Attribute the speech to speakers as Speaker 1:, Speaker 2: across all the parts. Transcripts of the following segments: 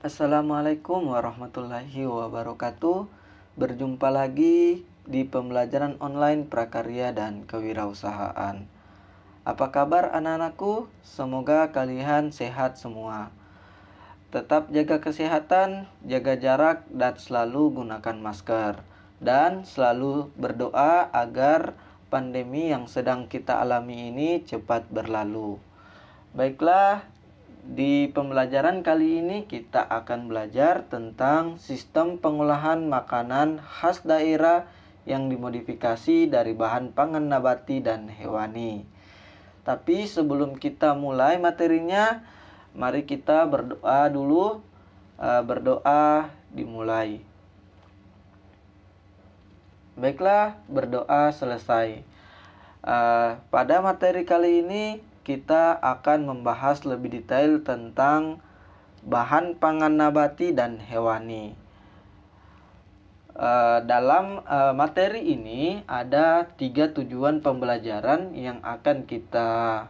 Speaker 1: Assalamualaikum warahmatullahi wabarakatuh. Berjumpa lagi di pembelajaran online prakarya dan kewirausahaan. Apa kabar anak-anakku? Semoga kalian sehat semua. Tetap jaga kesehatan, jaga jarak, dan selalu gunakan masker. Dan selalu berdoa agar pandemi yang sedang kita alami ini cepat berlalu. Baiklah, di pembelajaran kali ini kita akan belajar tentang sistem pengolahan makanan khas daerah yang dimodifikasi dari bahan pangan nabati dan hewani. Tapi sebelum kita mulai materinya, mari kita berdoa dulu. Berdoa dimulai. Baiklah, berdoa selesai. Pada materi kali ini kita akan membahas lebih detail tentang bahan pangan nabati dan hewani. Dalam materi ini ada 3 tujuan pembelajaran yang akan kita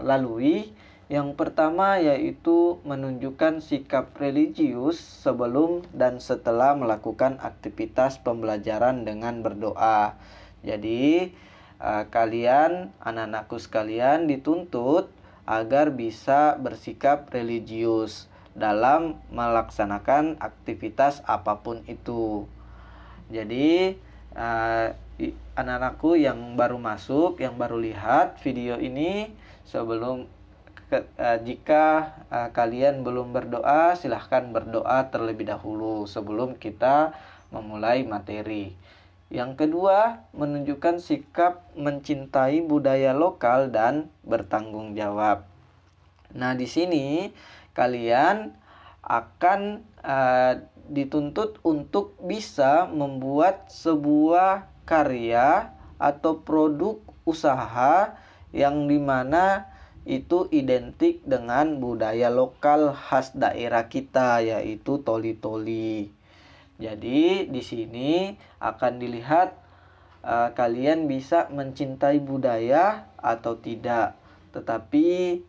Speaker 1: lalui. Yang pertama yaitu menunjukkan sikap religius sebelum dan setelah melakukan aktivitas pembelajaran dengan berdoa. Jadi kalian, anak-anakku sekalian, dituntut agar bisa bersikap religius dalam melaksanakan aktivitas apapun itu. Jadi anak-anakku yang baru masuk, yang baru lihat video ini, jika kalian belum berdoa, silahkan berdoa terlebih dahulu sebelum kita memulai materi. Yang kedua, menunjukkan sikap mencintai budaya lokal dan bertanggung jawab. Nah, di sini kalian akan dituntut untuk bisa membuat sebuah karya atau produk usaha yang dimana itu identik dengan budaya lokal khas daerah kita, yaitu toli-toli. Jadi di sini akan dilihat kalian bisa mencintai budaya atau tidak. Tetapi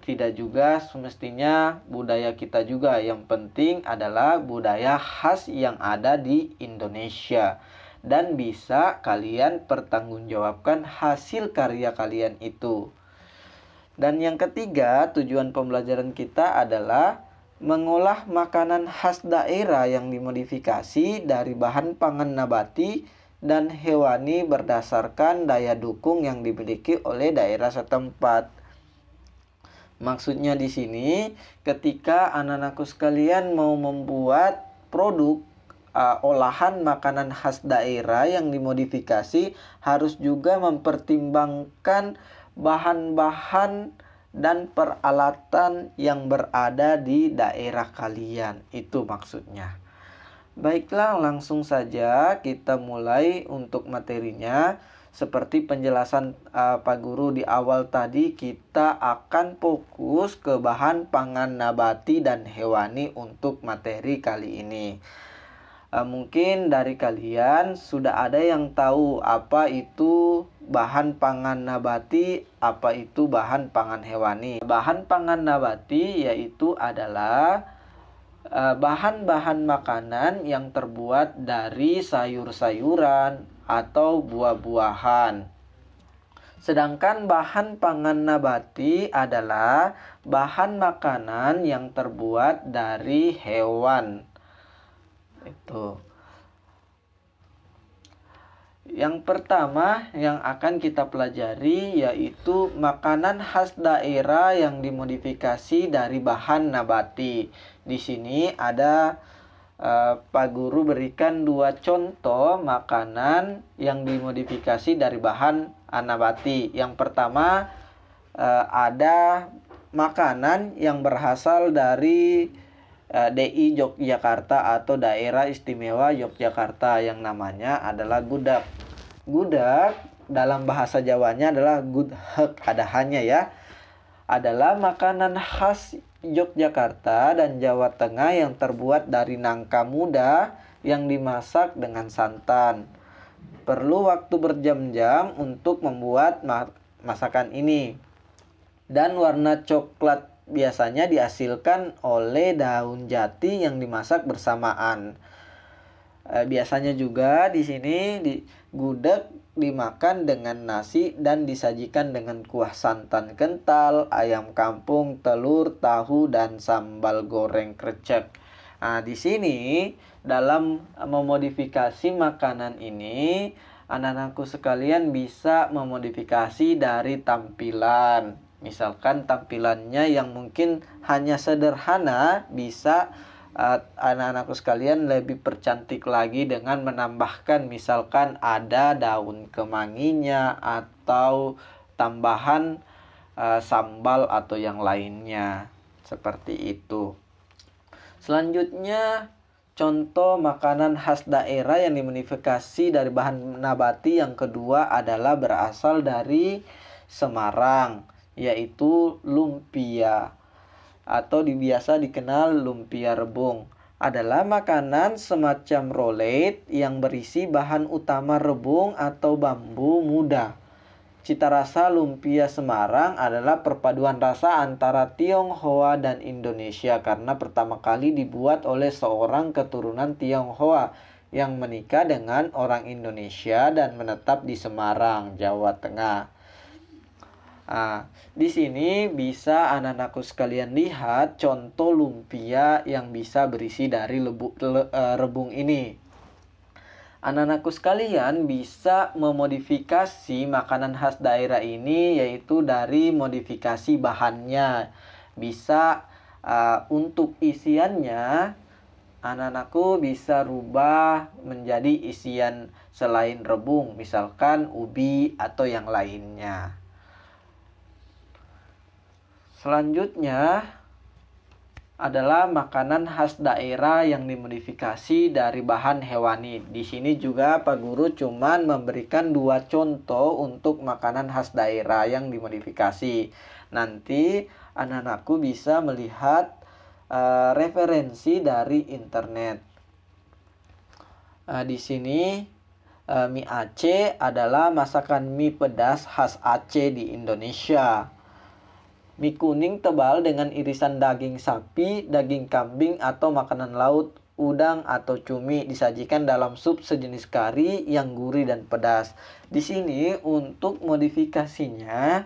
Speaker 1: tidak juga semestinya budaya kita juga. Yang penting adalah budaya khas yang ada di Indonesia. Dan bisa kalian pertanggungjawabkan hasil karya kalian itu. Dan yang ketiga, tujuan pembelajaran kita adalah mengolah makanan khas daerah yang dimodifikasi dari bahan pangan nabati dan hewani berdasarkan daya dukung yang dimiliki oleh daerah setempat. Maksudnya di sini, ketika anak-anakku sekalian mau membuat produk olahan makanan khas daerah yang dimodifikasi, harus juga mempertimbangkan bahan-bahan dan peralatan yang berada di daerah kalian. Itu maksudnya. Baiklah, langsung saja kita mulai untuk materinya. Seperti penjelasan Pak Guru di awal tadi, kita akan fokus ke bahan pangan nabati dan hewani untuk materi kali ini. Mungkin dari kalian sudah ada yang tahu apa itu bahan pangan nabati, apa itu bahan pangan hewani. Bahan pangan nabati yaitu adalah bahan-bahan makanan yang terbuat dari sayur-sayuran atau buah-buahan. Sedangkan bahan pangan nabati adalah bahan makanan yang terbuat dari hewan. Itu. Yang pertama yang akan kita pelajari yaitu makanan khas daerah yang dimodifikasi dari bahan nabati. Di sini ada Pak Guru berikan 2 contoh makanan yang dimodifikasi dari bahan nabati. Yang pertama ada makanan yang berasal dari DI Yogyakarta atau Daerah Istimewa Yogyakarta yang namanya adalah gudeg. Gudeg dalam bahasa Jawanya adalah gudheg, ada hanya ya. Adalah makanan khas Yogyakarta dan Jawa Tengah yang terbuat dari nangka muda yang dimasak dengan santan. Perlu waktu berjam-jam untuk membuat masakan ini. Dan warna coklat biasanya dihasilkan oleh daun jati yang dimasak bersamaan. Biasanya juga di sini gudeg dimakan dengan nasi dan disajikan dengan kuah santan kental, ayam kampung, telur, tahu, dan sambal goreng krecek. Nah, di sini dalam memodifikasi makanan ini, anak-anakku sekalian bisa memodifikasi dari tampilan. Misalkan tampilannya yang mungkin hanya sederhana, bisa anak-anakku sekalian lebih percantik lagi dengan menambahkan misalkan ada daun kemanginya atau tambahan sambal atau yang lainnya. Seperti itu. Selanjutnya, contoh makanan khas daerah yang dimodifikasi dari bahan nabati yang kedua adalah berasal dari Semarang, yaitu lumpia atau biasa dikenal lumpia rebung. Adalah makanan semacam rolet yang berisi bahan utama rebung atau bambu muda. Cita rasa lumpia Semarang adalah perpaduan rasa antara Tionghoa dan Indonesia karena pertama kali dibuat oleh seorang keturunan Tionghoa yang menikah dengan orang Indonesia dan menetap di Semarang, Jawa Tengah. Nah, di sini bisa anak-anakku sekalian lihat contoh lumpia yang bisa berisi dari rebung ini. Anak-anakku sekalian bisa memodifikasi makanan khas daerah ini yaitu dari modifikasi bahannya. Bisa untuk isiannya anak-anakku bisa rubah menjadi isian selain rebung, misalkan ubi atau yang lainnya. Selanjutnya adalah makanan khas daerah yang dimodifikasi dari bahan hewani. Di sini juga Pak Guru cuman memberikan 2 contoh untuk makanan khas daerah yang dimodifikasi. Nanti anak-anakku bisa melihat referensi dari internet. Di sini mie Aceh adalah masakan mie pedas khas Aceh di Indonesia. Mie kuning tebal dengan irisan daging sapi, daging kambing atau makanan laut, udang atau cumi disajikan dalam sup sejenis kari yang gurih dan pedas. Di sini untuk modifikasinya,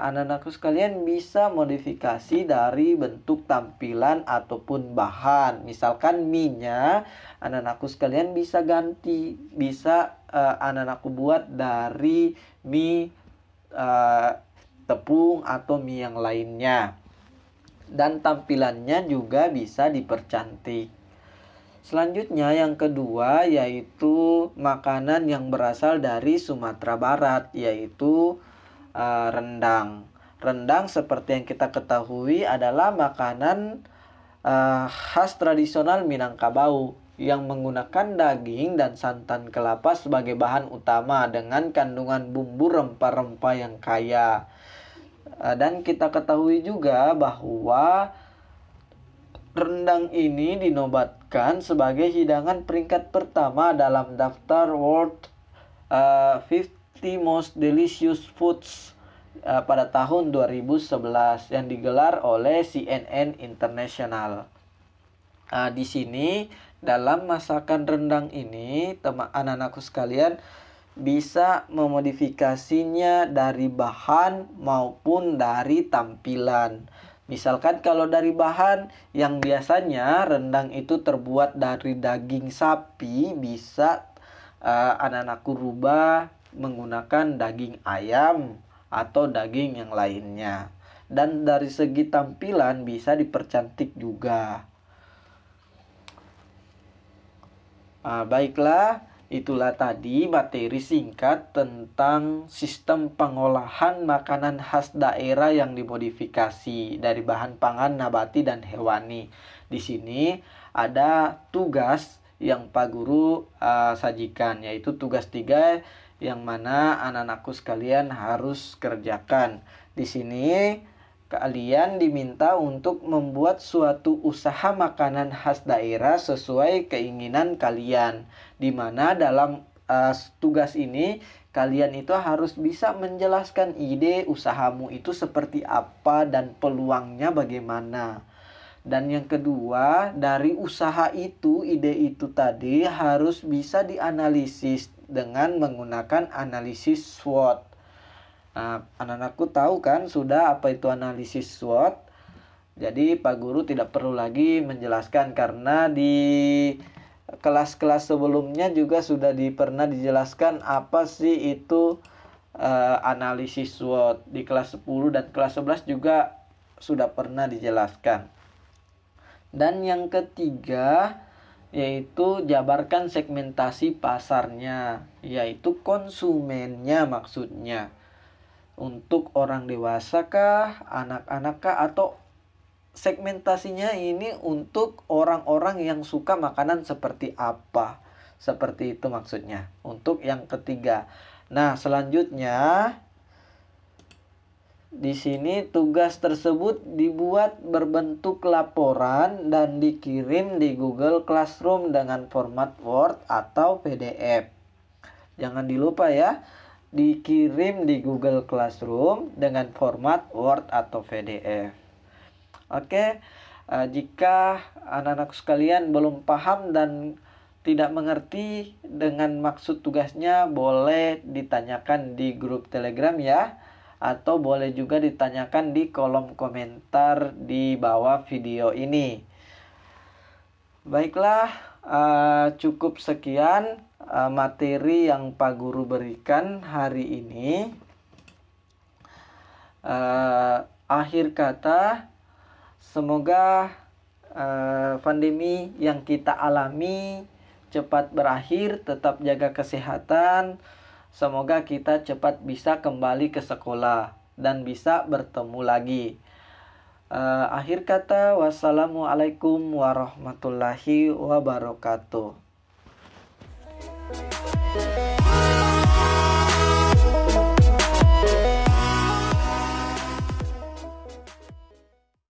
Speaker 1: anak-anakku sekalian bisa modifikasi dari bentuk tampilan ataupun bahan. Misalkan mie-nya, anak-anakku sekalian bisa ganti, bisa anak-anakku buat dari mie tepung atau mie yang lainnya, dan tampilannya juga bisa dipercantik. Selanjutnya yang kedua yaitu makanan yang berasal dari Sumatera Barat, yaitu rendang. Rendang seperti yang kita ketahui adalah makanan khas tradisional Minangkabau yang menggunakan daging dan santan kelapa sebagai bahan utama dengan kandungan bumbu rempah-rempah yang kaya. Dan kita ketahui juga bahwa rendang ini dinobatkan sebagai hidangan peringkat pertama dalam daftar World 50 Most Delicious Foods pada tahun 2011 yang digelar oleh CNN International. Di sini dalam masakan rendang ini, anak-anakku sekalian bisa memodifikasinya dari bahan maupun dari tampilan. Misalkan kalau dari bahan yang biasanya rendang itu terbuat dari daging sapi, bisa anak-anakku rubah menggunakan daging ayam atau daging yang lainnya. Dan dari segi tampilan bisa dipercantik juga. Baiklah, itulah tadi materi singkat tentang sistem pengolahan makanan khas daerah yang dimodifikasi dari bahan pangan nabati dan hewani. Di sini ada tugas yang Pak Guru sajikan, yaitu tugas 3 yang mana anak-anakku sekalian harus kerjakan. Di sini kalian diminta untuk membuat suatu usaha makanan khas daerah sesuai keinginan kalian, di mana dalam tugas ini kalian itu harus bisa menjelaskan ide usahamu itu seperti apa dan peluangnya bagaimana. Dan yang kedua, dari usaha itu, ide itu tadi harus bisa dianalisis dengan menggunakan analisis SWOT. Nah, anak-anakku tahu kan sudah apa itu analisis SWOT. Jadi Pak Guru tidak perlu lagi menjelaskan karena di kelas-kelas sebelumnya juga sudah pernah dijelaskan apa sih itu analisis SWOT. Di kelas 10 dan kelas 11 juga sudah pernah dijelaskan. Dan yang ketiga yaitu jabarkan segmentasi pasarnya, yaitu konsumennya maksudnya. Untuk orang dewasa kah, anak-anak kah, atau segmentasinya ini untuk orang-orang yang suka makanan seperti apa. Seperti itu maksudnya. Untuk yang ketiga. Nah, selanjutnya di sini tugas tersebut dibuat berbentuk laporan dan dikirim di Google Classroom dengan format Word atau PDF. Jangan dilupa ya, dikirim di Google Classroom dengan format Word atau PDF. Oke, jika anak-anak sekalian belum paham dan tidak mengerti dengan maksud tugasnya, boleh ditanyakan di grup Telegram ya. Atau boleh juga ditanyakan di kolom komentar di bawah video ini. Baiklah, cukup sekian materi yang Pak Guru berikan hari ini. Akhir kata, semoga pandemi yang kita alami cepat berakhir, tetap jaga kesehatan. Semoga kita cepat bisa kembali ke sekolah dan bisa bertemu lagi. Akhir kata, wassalamualaikum warahmatullahi wabarakatuh.